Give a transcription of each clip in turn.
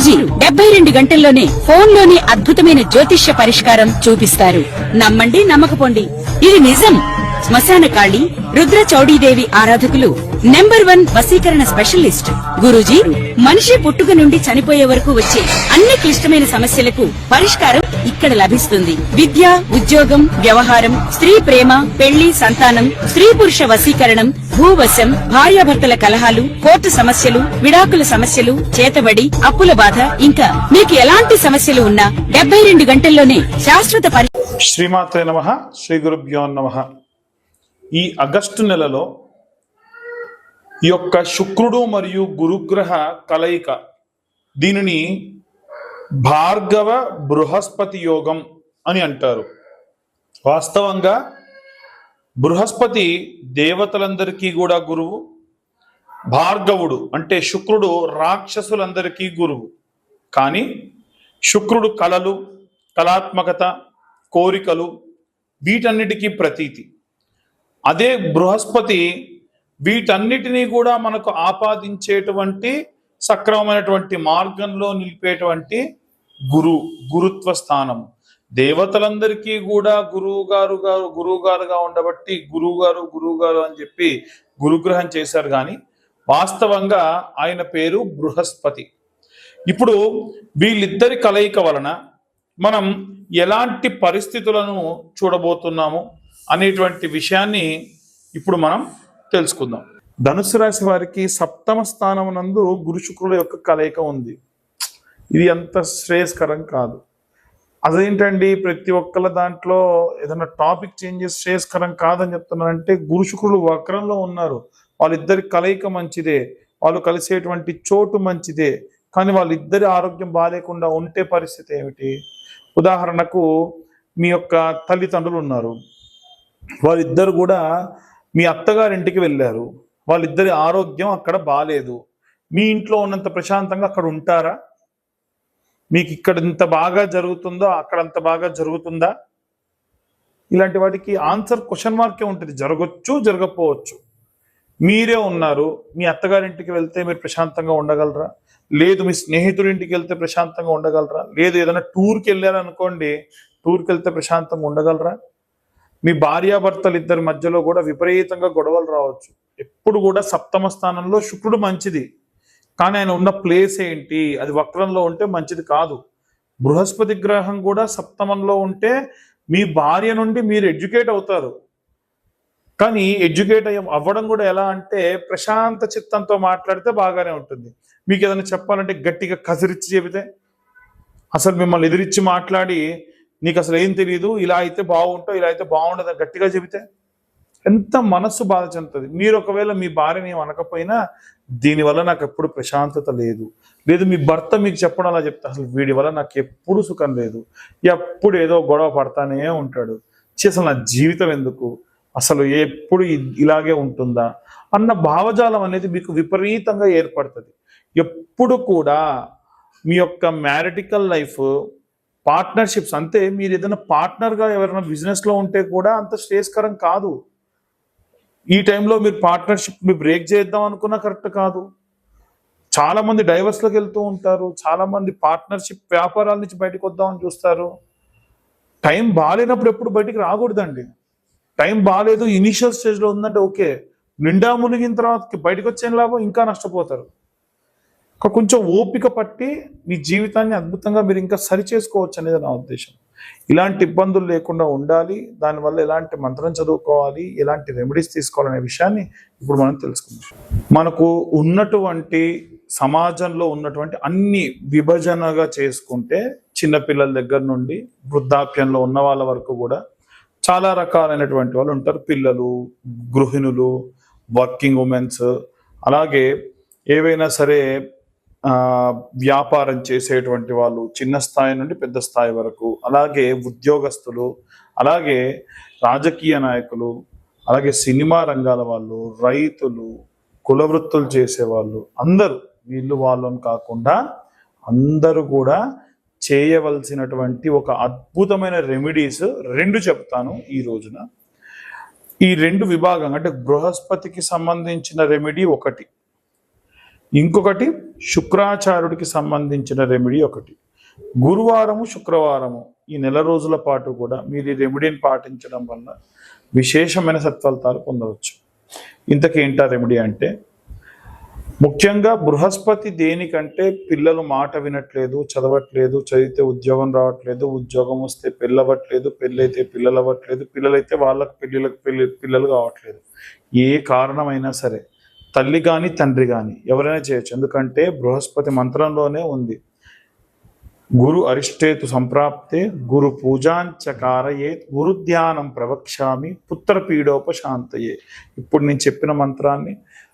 గురూజీ 72 గంటల్లోనే ఫోన్లోని అద్భుతమైన జ్యోతిష్య పరిష్కారం చూపిస్తారు. నమ్మండి నమ్మకపోండి, ఇది నిజం. శ్మశాన కాళి రుద్ర చౌడీదేవి ఆరాధకులు నంబర్ 1 వశీకరణ స్పెషలిస్ట్. గురూజీ మనిషి పుట్టుక నుండి చనిపోయే వరకు వచ్చే అన్ని క్లిష్టమైన సమస్యలకు పరిష్కారం ఇక్కడ లభిస్తుంది. విద్య, ఉద్యోగం, వ్యవహారం, స్త్రీ ప్రేమ, పెళ్లి, సంతానం, స్త్రీ పురుష వశీకరణం, భూవశం, భార్యాభర్తల కలహాలు, కోర్టు సమస్యలు, విడాకుల సమస్యలు, చేతబడి, అప్పుల బాధ, ఇంకా మీకు ఎలాంటి సమస్యలు ఉన్నా 72 గంటల్లోనే శాశ్వత శ్రీమాత్రే నమః. శ్రీ గురుభ్యో నమః. ఈ ఆగస్టు నెలలో ఈ యొక్క శుక్రుడు మరియు గురుగ్రహ కలయిక, దీనిని భార్గవ బృహస్పతి యోగం అని అంటారు. వాస్తవంగా బృహస్పతి దేవతలందరికీ కూడా గురువు, భార్గవుడు అంటే శుక్రుడు రాక్షసులందరికీ గురువు. కానీ శుక్రుడు కళలు, కళాత్మకత, కోరికలు, వీటన్నిటికీ ప్రతీతి. అదే బృహస్పతి వీటన్నిటినీ కూడా మనకు ఆపాదించేటువంటి సక్రమమైనటువంటి మార్గంలో నిలిపేటువంటి గురుత్వ స్థానం. దేవతలందరికీ కూడా గురువుగారుగా ఉండబట్టి గురువుగారు అని చెప్పి గురుగ్రహం చేశారు. కానీ వాస్తవంగా ఆయన పేరు బృహస్పతి. ఇప్పుడు వీళ్ళిద్దరి కలయిక వలన మనం ఎలాంటి పరిస్థితులను చూడబోతున్నాము అనేటువంటి విషయాన్ని ఇప్పుడు మనం తెలుసుకుందాం. ధనుసు రాశి వారికి 7వ స్థానం నందు గురు శుక్రుల యొక్క కలయిక ఉంది. ఇది అంత శ్రేయస్కరం కాదు. అదేంటండి, ప్రతి ఒక్కళ్ళ దాంట్లో ఏదైనా టాపిక్ చేంజెస్ శ్రేయస్కరం కాదని చెప్తున్నారంటే, గురు శుక్రులు వక్రంలో ఉన్నారు. వాళ్ళిద్దరి కలయిక మంచిదే, వాళ్ళు కలిసేటువంటి చోటు మంచిదే, కానీ వాళ్ళిద్దరి ఆరోగ్యం బాగాలేకుండా ఉంటే పరిస్థితి ఏమిటి? ఉదాహరణకు మీ యొక్క తల్లిదండ్రులు ఉన్నారు, వాళ్ళిద్దరు కూడా మీ అత్తగారింటికి వెళ్ళారు, వాళ్ళిద్దరి ఆరోగ్యం అక్కడ బాగాలేదు. మీ ఇంట్లో ఉన్నంత ప్రశాంతంగా అక్కడ ఉంటారా? మీకు ఇక్కడ ఇంత బాగా జరుగుతుందో అక్కడ అంత బాగా జరుగుతుందా? ఇలాంటి వాటికి ఆన్సర్ క్వశ్చన్ మార్కే ఉంటుంది. జరగచ్చు, జరగకపోవచ్చు. మీరే ఉన్నారు, మీ అత్తగారింటికి వెళ్తే మీరు ప్రశాంతంగా ఉండగలరా? లేదు మీ స్నేహితుడింటికి వెళ్తే ప్రశాంతంగా ఉండగలరా? లేదు ఏదైనా టూర్కి వెళ్ళారనుకోండి, టూర్కి వెళ్తే ప్రశాంతంగా ఉండగలరా? మీ భార్యాభర్తలు ఇద్దరి మధ్యలో కూడా విపరీతంగా గొడవలు రావచ్చు. ఎప్పుడు కూడా 7వ స్థానంలో శుక్రుడు మంచిది, కానీ ఆయన ఉన్న ప్లేస్ ఏంటి, అది వక్రంలో ఉంటే మంచిది కాదు. బృహస్పతి గ్రహం కూడా 7మంలో ఉంటే మీ భార్య నుండి మీరు ఎడ్యుకేట్ అవుతారు. కానీ ఎడ్యుకేట్ అవ్వడం కూడా ఎలా అంటే, ప్రశాంత చిత్తంతో మాట్లాడితే బాగానే ఉంటుంది. మీకు ఏదైనా చెప్పాలంటే గట్టిగా కసిరిచ్చి చెబితే, అసలు మిమ్మల్ని ఎదిరించి మాట్లాడి నీకు అసలు ఏం తెలియదు, ఇలా అయితే బాగుంటావు, ఇలా అయితే బాగుండదు గట్టిగా చెబితే ఎంత మనస్సు బాధ చెందుతుంది. మీరు ఒకవేళ మీ భార్యని ఏం అనకపోయినా, దీనివల్ల నాకు ఎప్పుడు ప్రశాంతత లేదు, లేదు మీ భర్త మీకు చెప్పడం అలా చెప్తే, అసలు వీడి వల్ల నాకు ఎప్పుడు సుఖం లేదు, ఎప్పుడు ఏదో గొడవ పడతానే ఉంటాడు, అసలు నా జీవితం ఎందుకు, అసలు ఎప్పుడు ఇలాగే ఉంటుందా అన్న భావజాలం అనేది మీకు విపరీతంగా ఏర్పడుతుంది. ఎప్పుడు కూడా మీ యొక్క మ్యారిటికల్ లైఫ్, పార్ట్నర్షిప్స్ అంతే, మీరు ఏదైనా పార్ట్నర్గా ఎవరైనా బిజినెస్లో ఉంటే కూడా అంత శ్రేయస్కరం కాదు. ఈ టైంలో మీరు పార్ట్నర్షిప్ బ్రేక్ చేద్దాం అనుకున్నా కరెక్ట్ కాదు. చాలా మంది డైవర్స్లోకి వెళ్తూ ఉంటారు, చాలా మంది పార్ట్నర్షిప్ వ్యాపారాల నుంచి బయటకు వద్దామని చూస్తారు. టైం బాగాలేనప్పుడు ఎప్పుడు బయటికి రాకూడదండి. టైం బాగాలేదు, ఇనిషియల్ స్టేజ్లో ఉందంటే ఓకే, నిండా మునిగిన తర్వాత బయటకు వచ్చేం లాభం, ఇంకా నష్టపోతారు. కొంచెం ఓపిక పట్టి మీ జీవితాన్ని అద్భుతంగా మీరు ఇంకా సరి చేసుకోవచ్చు అనేది నా ఉద్దేశం. ఇలాంటి ఇబ్బందులు లేకుండా ఉండాలి, దానివల్ల ఎలాంటి మంత్రం చదువుకోవాలి, ఎలాంటి రెమెడీస్ తీసుకోవాలనే విషయాన్ని ఇప్పుడు మనం తెలుసుకుందాం. మనకు ఉన్నటువంటి సమాజంలో ఉన్నటువంటి అన్ని విభజనగా చేసుకుంటే, చిన్నపిల్లల దగ్గర నుండి వృద్ధాప్యంలో ఉన్న వాళ్ళ వరకు కూడా చాలా రకాలైనటువంటి వాళ్ళు ఉంటారు. పిల్లలు, గృహిణులు, వర్కింగ్ ఉమెన్స్, అలాగే ఏవైనా సరే వ్యాపారం చేసేటువంటి వాళ్ళు, చిన్న స్థాయి నుండి పెద్ద స్థాయి వరకు, అలాగే ఉద్యోగస్తులు, అలాగే రాజకీయ నాయకులు, అలాగే సినిమా రంగాల వాళ్ళు, రైతులు, కుల వృత్తులు చేసేవాళ్ళు, అందరూ వీళ్ళు వాళ్ళని కాకుండా అందరూ కూడా చేయవలసినటువంటి ఒక అద్భుతమైన రెమెడీస్ 2 చెప్తాను ఈ రోజున. ఈ 2 విభాగం అంటే బృహస్పతికి సంబంధించిన రెమెడీ ఒకటి, ఇంకొకటి శుక్రాచార్యుడికి సంబంధించిన రెమెడీ ఒకటి. గురువారము శుక్రవారము ఈ నెల రోజుల పాటు కూడా మీరు ఈ రెమెడీని పాటించడం వల్ల విశేషమైన సత్ఫలితాలు పొందవచ్చు. ఇంతకేంటా రెమెడీ అంటే, ముఖ్యంగా బృహస్పతి దేనికంటే పిల్లలు మాట వినట్లేదు, చదవట్లేదు, చదివితే ఉద్యోగం రావట్లేదు, ఉద్యోగం వస్తే పెళ్ళవట్లేదు, పెళ్ళైతే పిల్లలు అవ్వట్లేదు, పిల్లలైతే వాళ్ళకు పిల్లలు కావట్లేదు, ఏ కారణమైనా సరే తల్లి కానీ తండ్రి కానీ ఎవరైనా చేయొచ్చు. ఎందుకంటే బృహస్పతి మంత్రంలోనే ఉంది, గురు అరిష్టేతు సంప్రాప్తే గురు పూజాంచ కారయేత్ గురు ధ్యానం ప్రవక్ష్యామి పుత్రపీడోపశాంతయే. ఇప్పుడు నేను చెప్పిన మంత్రాన్ని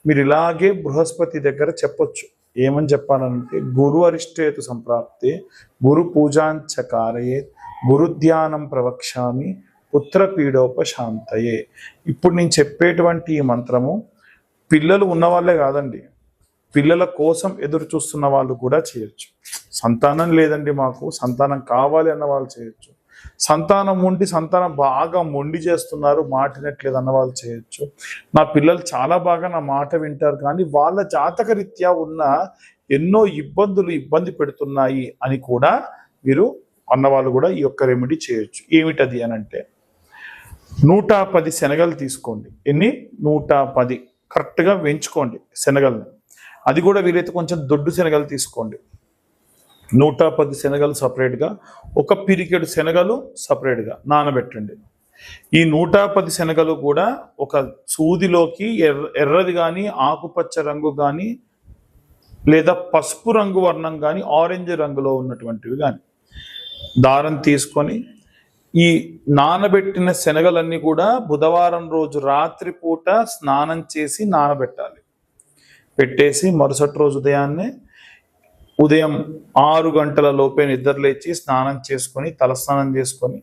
మీరు ఇలాగే బృహస్పతి దగ్గర చెప్పొచ్చు. ఏమని చెప్పాలంటే, గురు అరిష్టేతు సంప్రాప్తే గురు పూజాంచ కారయేత్ గురు ధ్యానం ప్రవక్ష్యామి పుత్రపీడోపశాంతయే. ఇప్పుడు నేను చెప్పేటువంటి ఈ మంత్రము పిల్లలు ఉన్నవాళ్ళే కాదండి, పిల్లల కోసం ఎదురు చూస్తున్న వాళ్ళు కూడా చేయొచ్చు. సంతానం లేదండి మాకు, సంతానం కావాలి అన్న వాళ్ళు చేయొచ్చు. సంతానం ఉండి సంతానం బాగా మొండి చేస్తున్నారు, మాట వినట్లేదు అన్న వాళ్ళు చేయొచ్చు. నా పిల్లలు చాలా బాగా నా మాట వింటారు కానీ వాళ్ళ జాతక రీత్యా ఉన్న ఎన్నో ఇబ్బంది పెడుతున్నాయి అని కూడా మీరు అన్నవాళ్ళు కూడా ఈ యొక్క రెమెడీ చేయొచ్చు. ఏమిటది అని అంటే, 110 శనగలు తీసుకోండి. ఎన్ని? 110 కరెక్ట్గా వేయించుకోండి శనగల్ని. అది కూడా వీలైతే కొంచెం దొడ్డు శనగలు తీసుకోండి. 110 శనగలు సపరేట్గా, ఒక పిరికెడు శనగలు సపరేట్గా నానబెట్టండి. ఈ 110 శనగలు కూడా ఒక సూదిలోకి ఎర్రది కానీ ఆకుపచ్చ రంగు కానీ లేదా పసుపు రంగు వర్ణం కానీ ఆరెంజ్ రంగులో ఉన్నటువంటివి కానీ దారం తీసుకొని ఈ నానబెట్టిన శనగలన్నీ కూడా బుధవారం రోజు రాత్రి పూట స్నానం చేసి నానబెట్టాలి. పెట్టేసి మరుసటి రోజు ఉదయం 6 గంటల లోపే నిద్రలేచి స్నానం చేసుకొని తలస్నానం చేసుకొని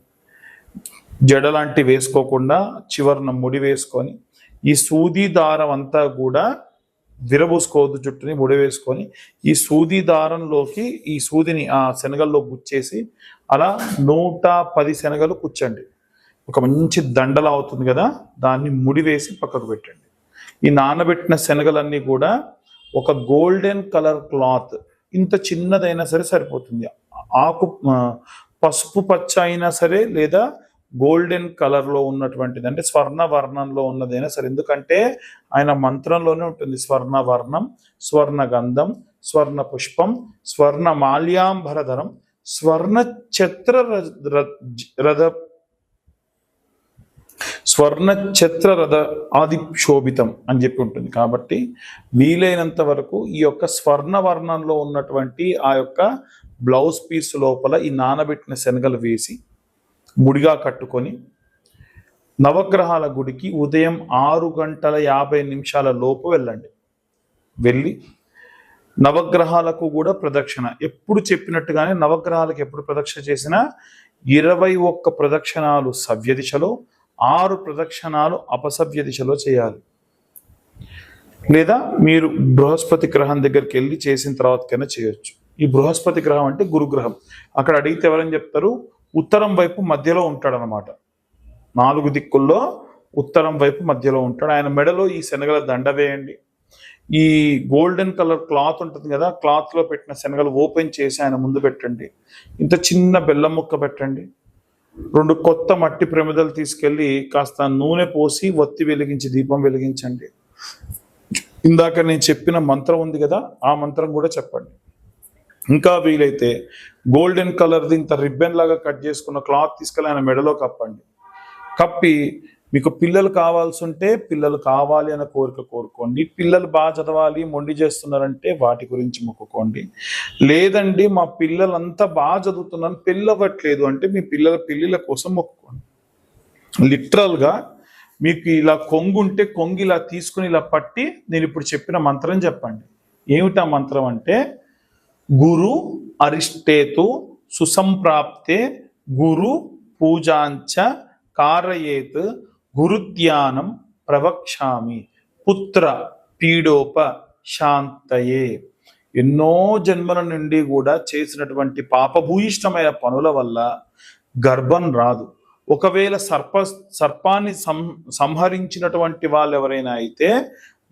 జడలాంటి వేసుకోకుండా చివరన ముడి వేసుకొని ఈ సూది దారం అంతా కూడా విరబూసుకోవద్దు, చుట్టూని ముడి వేసుకొని ఈ సూది దారంలోకి ఈ సూదిని ఆ శనగల్లో గుచ్చేసి అలా 110 శనగలు కూర్చండి. ఒక మంచి దండలా అవుతుంది కదా, దాన్ని ముడి వేసి పక్కకు పెట్టండి. ఈ నానబెట్టిన శనగలన్నీ కూడా ఒక గోల్డెన్ కలర్ క్లాత్, ఇంత చిన్నదైనా సరే సరిపోతుంది, పసుపు పచ్చ అయినా సరే లేదా గోల్డెన్ కలర్లో ఉన్నటువంటిది అంటే స్వర్ణ వర్ణంలో ఉన్నదైనా సరే. ఎందుకంటే ఆయన మంత్రంలోనే ఉంటుంది, స్వర్ణ వర్ణం, స్వర్ణ గంధం, స్వర్ణ పుష్పం, స్వర్ణ మాల్యాంబరధరం, స్వర్ణ ఛత్ర రథ ఆది శోభితం అని చెప్పి ఉంటుంది. కాబట్టి వీలైనంత వరకు ఈ యొక్క స్వర్ణ వర్ణంలో ఉన్నటువంటి ఆ యొక్క బ్లౌజ్ పీస్ లోపల ఈ నానబెట్టిన శనగలు వేసి ముడిగా కట్టుకొని నవగ్రహాల గుడికి ఉదయం 6:50 లోపు వెళ్ళండి. వెళ్ళి నవగ్రహాలకు కూడా ప్రదక్షిణ ఎప్పుడు చెప్పినట్టుగానే నవగ్రహాలకు ఎప్పుడు ప్రదక్షిణ చేసినా 21 ప్రదక్షిణాలు సవ్య దిశలో, 6 ప్రదక్షిణాలు అపసవ్య దిశలో చేయాలి. లేదా మీరు బృహస్పతి గ్రహం దగ్గరికి వెళ్ళి చేసిన తర్వాతకైనా చేయొచ్చు. ఈ బృహస్పతి గ్రహం అంటే గురుగ్రహం. అక్కడ అడిగితే ఎవరని చెప్తారు, ఉత్తరం వైపు మధ్యలో ఉంటాడు అనమాట. 4 దిక్కుల్లో ఉత్తరం వైపు మధ్యలో ఉంటాడు. ఆయన మెడలో ఈ శనగల దండ వేయండి. ఈ గోల్డెన్ కలర్ క్లాత్ ఉంటుంది కదా, క్లాత్లో పెట్టిన శనగలు ఓపెన్ చేసి ఆయన ముందు పెట్టండి. ఇంత చిన్న బెల్లం ముక్క పెట్టండి. 2 కొత్త మట్టి ప్రమిదలు తీసుకెళ్ళి కాస్త నూనె పోసి ఒత్తి వెలిగించి దీపం వెలిగించండి. ఇందాక నేను చెప్పిన మంత్రం ఉంది కదా, ఆ మంత్రం కూడా చెప్పండి. ఇంకా వీలైతే గోల్డెన్ కలర్ది ఇంత రిబ్బన్ లాగా కట్ చేసుకున్న క్లాత్ తీసుకెళ్ళి ఆయన మెడలో కప్పండి. కప్పి మీకు పిల్లలు కావాల్సి ఉంటే పిల్లలు కావాలి అన్న కోరిక కోరుకోండి. పిల్లలు బాగా చదవాలి, మొండి చేస్తున్నారంటే వాటి గురించి మొక్కుకోండి. లేదండి మా పిల్లలంతా బాగా చదువుతున్నాను పెళ్ళవట్లేదు అంటే మీ పిల్లల కోసం మొక్కుకోండి. లిటరల్గా మీకు ఇలా కొంగు ఉంటే కొంగు ఇలా తీసుకుని ఇలా పట్టి నేను ఇప్పుడు చెప్పిన మంత్రం చెప్పండి. ఏమిటా మంత్రం అంటే, గురు అరిష్టేతు సుసంప్రాప్తే గురు పూజాంచ కారయేత్ గురుధ్యానం ప్రవక్ష్యామి పుత్ర పీడోప శాంతయే. ఎన్నో జన్మల నుండి కూడా చేసినటువంటి పాపభూయిష్టమైన పనుల వల్ల గర్భం రాదు. ఒకవేళ సర్పాన్ని సంహరించినటువంటి వాళ్ళు ఎవరైనా అయితే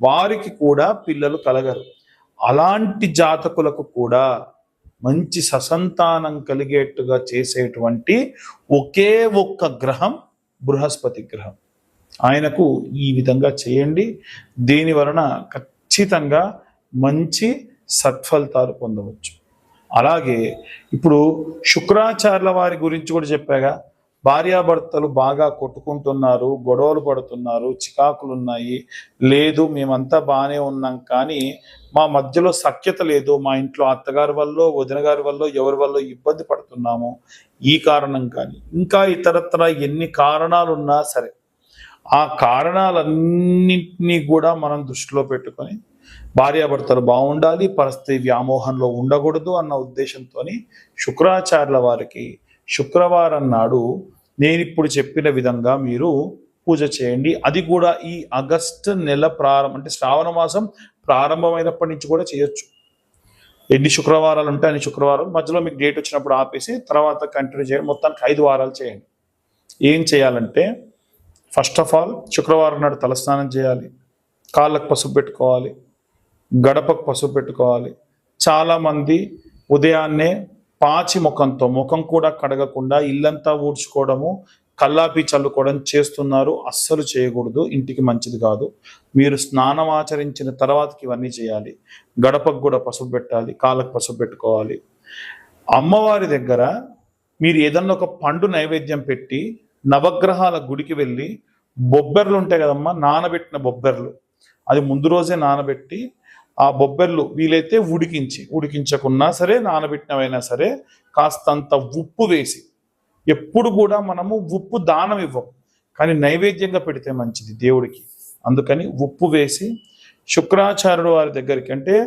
వారికి కూడా పిల్లలు కలగరు. అలాంటి జాతకులకు కూడా మంచి ససంతానం కలిగేట్టుగా చేసేటువంటి ఒకే ఒక్క గ్రహం బృహస్పతి గ్రహం. ఆయనకు ఈ విధంగా చేయండి. దీని వలన ఖచ్చితంగా మంచి సత్ఫలితాలు పొందవచ్చు. అలాగే ఇప్పుడు శుక్రాచార్యుల వారి గురించి కూడా చెప్పాగా, భార్యాభర్తలు బాగా కొట్టుకుంటున్నారు, గొడవలు పడుతున్నారు, చికాకులు ఉన్నాయి, లేదు మేమంతా బాగానే ఉన్నాం కానీ మా మధ్యలో సఖ్యత లేదు, మా ఇంట్లో అత్తగారి వల్ల వదిన గారి వల్ల ఎవరి వల్ల ఇబ్బంది పడుతున్నాము, ఈ కారణం కానీ ఇంకా ఇతరత్ర ఎన్ని కారణాలు ఉన్నా సరే ఆ కారణాలన్నింటినీ కూడా మనం దృష్టిలో పెట్టుకొని భార్యాభర్తలు బాగుండాలి, పరిస్థితి వ్యామోహంలో ఉండకూడదు అన్న ఉద్దేశంతో శుక్రాచార్యుల వారికి శుక్రవారం నాడు నేను ఇప్పుడు చెప్పిన విధంగా మీరు పూజ చేయండి. అది కూడా ఈ ఆగస్టు నెల అంటే శ్రావణ మాసం ప్రారంభమైనప్పటి నుంచి కూడా చేయొచ్చు. ఎన్ని శుక్రవారాలు ఉంటే అన్ని శుక్రవారాలు, మధ్యలో మీకు డేట్ వచ్చినప్పుడు ఆపేసి తర్వాత కంటిన్యూ చేయండి. మొత్తానికి 5 వారాలు చేయండి. ఏం చేయాలంటే ఫస్ట్ ఆఫ్ ఆల్ శుక్రవారం నాడు తలస్నానం చేయాలి, కాళ్ళకు పసుపు పెట్టుకోవాలి, గడపకు పసుపు పెట్టుకోవాలి. చాలామంది ఉదయాన్నే పాచి ముఖంతో, ముఖం కూడా కడగకుండా ఇల్లంతా ఊడ్చుకోవడము, కల్లాపి చల్లుకోవడం చేస్తున్నారు. అస్సలు చేయకూడదు, ఇంటికి మంచిది కాదు. మీరు స్నానం ఆచరించిన తర్వాతకి ఇవన్నీ చేయాలి. గడపకు కూడా పసుపు పెట్టాలి, కాళ్ళకు పసుపు పెట్టుకోవాలి. అమ్మవారి దగ్గర మీరు ఏదన్నా ఒక పండు నైవేద్యం పెట్టి నవగ్రహాల గుడికి వెళ్ళి బొబ్బెర్లు ఉంటాయి కదమ్మా, నానబెట్టిన బొబ్బెర్లు, అది ముందు రోజే నానబెట్టి ఆ బొబ్బెర్లు వీలైతే ఉడికించకున్నా సరే నానబెట్టినవైనా సరే కాస్తంత ఉప్పు వేసి, ఎప్పుడు కూడా మనము ఉప్పు దానం ఇవ్వం కానీ నైవేద్యంగా పెడితే మంచిది దేవుడికి, అందుకని ఉప్పు వేసి శుక్రాచార్యుడు వారి దగ్గరికి, అంటే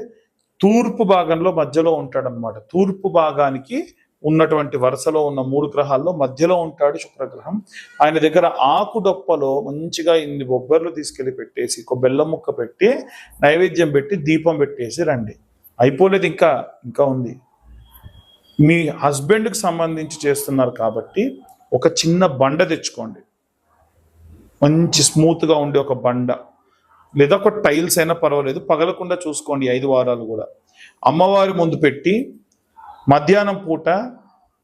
తూర్పు భాగంలో మధ్యలో ఉంటాడనమాట. తూర్పు భాగానికి ఉన్నటువంటి వరుసలో ఉన్న 3 గ్రహాల్లో మధ్యలో ఉంటాడు శుక్రగ్రహం. ఆయన దగ్గర ఆకు డొప్పలో మంచిగా ఇన్ని బొబ్బర్లు తీసుకెళ్లి పెట్టేసి ఒక బెల్లం ముక్క పెట్టి నైవేద్యం పెట్టి దీపం పెట్టేసి రండి. అయిపోలేదు, ఇంకా ఉంది. మీ హస్బెండ్కి సంబంధించి చేస్తున్నారు కాబట్టి ఒక చిన్న బండ తెచ్చుకోండి, మంచి స్మూత్గా ఉండే ఒక బండ, లేదా ఒక టైల్స్ అయినా పర్వాలేదు, పగలకుండా చూసుకోండి. 5 వారాలు కూడా అమ్మవారి ముందు పెట్టి మధ్యాహ్నం పూట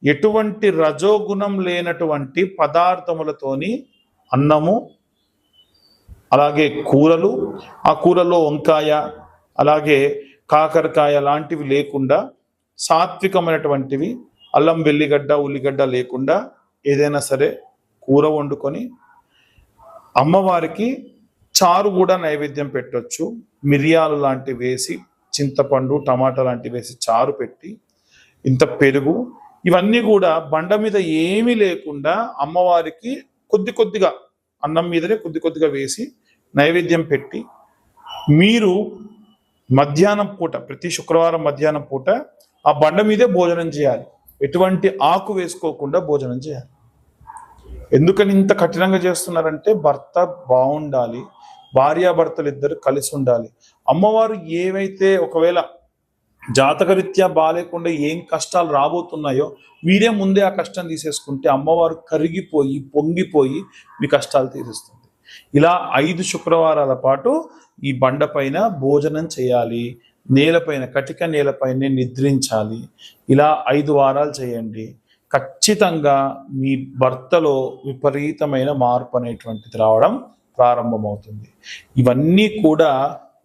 ఎటువంటి రజోగుణం లేనటువంటి పదార్థములతోని అన్నము, అలాగే కూరలు, ఆ కూరలో వంకాయ అలాగే కాకరకాయ లాంటివి లేకుండా సాత్వికమైనటువంటివి, అల్లం వెల్లిగడ్డ ఉల్లిగడ్డ లేకుండా ఏదైనా సరే కూర వండుకొని అమ్మవారికి చారు కూడా నైవేద్యం పెట్టొచ్చు. మిరియాలు లాంటివి వేసి, చింతపండు టమాటా లాంటివి వేసి చారు పెట్టి, ఇంత పెరుగు, ఇవన్నీ కూడా బండ మీద ఏమీ లేకుండా అమ్మవారికి కొద్దిగా అన్నం మీదనే కొద్దిగా వేసి నైవేద్యం పెట్టి, మీరు మధ్యాహ్నం పూట, ప్రతి శుక్రవారం మధ్యాహ్నం పూట ఆ బండ మీదే భోజనం చేయాలి. ఎటువంటి ఆకు వేసుకోకుండా భోజనం చేయాలి. ఎందుకని ఇంత కఠినంగా చేస్తున్నారంటే భర్త బాగుండాలి, భార్యాభర్తలు ఇద్దరు కలిసి ఉండాలి. అమ్మవారు ఏవైతే ఒకవేళ జాతకరీత్యా బాగాలేకుండా ఏం కష్టాలు రాబోతున్నాయో వీరే ముందే ఆ కష్టం తీసేసుకుంటే అమ్మవారు కరిగిపోయి పొంగిపోయి మీ కష్టాలు తీరుస్తుంది. ఇలా 5 శుక్రవారాల పాటు ఈ బండ పైన భోజనం చేయాలి, నేలపైన కటిక నేలపైనే నిద్రించాలి. ఇలా 5 వారాలు చేయండి. ఖచ్చితంగా మీ భర్తలో విపరీతమైన మార్పు అనేటువంటిది రావడం ప్రారంభమవుతుంది. ఇవన్నీ కూడా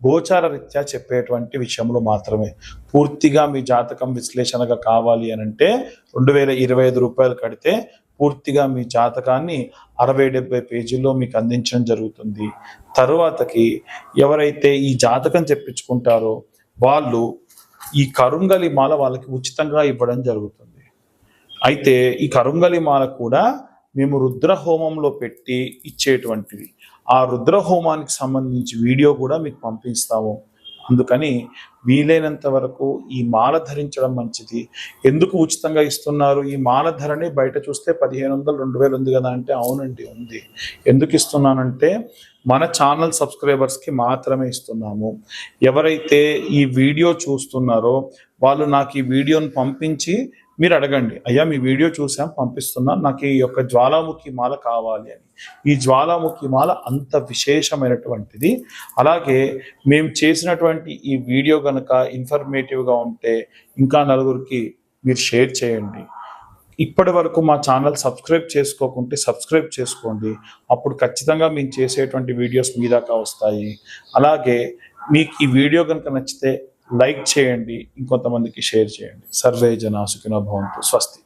గోచార రీత్యా చెప్పేటువంటి విషయంలో మాత్రమే. పూర్తిగా మీ జాతకం విశ్లేషణగా కావాలి అని అంటే 2025 రూపాయలు కడితే పూర్తిగా మీ జాతకాన్ని 60-70 పేజీల్లో మీకు అందించడం జరుగుతుంది. తరువాతకి ఎవరైతే ఈ జాతకం చెప్పించుకుంటారో వాళ్ళు ఈ కరుంగలి మాల వాళ్ళకి ఉచితంగా ఇవ్వడం జరుగుతుంది. అయితే ఈ కరుంగలి మాల కూడా మేము రుద్ర హోమంలో పెట్టి ఇచ్చేటువంటివి. ఆ రుద్ర హోమానికి సంబంధించి వీడియో కూడా మీకు పంపిస్తాము. అందుకని వీలైనంత వరకు ఈ మాల ధరించడం మంచిది. ఎందుకు ఉచితంగా ఇస్తున్నారు? ఈ మాల ధరని బయట చూస్తే 1500-2000 ఉంది కదా అంటే అవునండి ఉంది. ఎందుకు ఇస్తున్నానంటే మన ఛానల్ సబ్స్క్రైబర్స్కి మాత్రమే ఇస్తున్నాము. ఎవరైతే ఈ వీడియో చూస్తున్నారో వాళ్ళు నాకు ఈ వీడియోని పంపించి మీరు అడగండి, అయ్యా మీ వీడియో చూసాం పంపిస్తున్నాం, నాకు ఈ యొక్క జ్వాలాముఖి మాల కావాలి అని. ఈ జ్వాలాముఖి మాల అంత విశేషమైనటువంటిది. అలాగే మేము చేసినటువంటి ఈ వీడియో కనుక ఇన్ఫర్మేటివ్గా ఉంటే ఇంకా నలుగురికి మీరు షేర్ చేయండి. ఇప్పటి వరకు మా ఛానల్ సబ్స్క్రైబ్ చేసుకోకుంటే సబ్స్క్రైబ్ చేసుకోండి. అప్పుడు ఖచ్చితంగా మేము చేసేటువంటి వీడియోస్ మీ దాకా వస్తాయి. అలాగే మీకు ఈ వీడియో కనుక నచ్చితే లైక్ చేయండి, ఇంకొంతమందికి షేర్ చేయండి. సర్వే జనా సుఖినో భవంతు. స్వస్తి.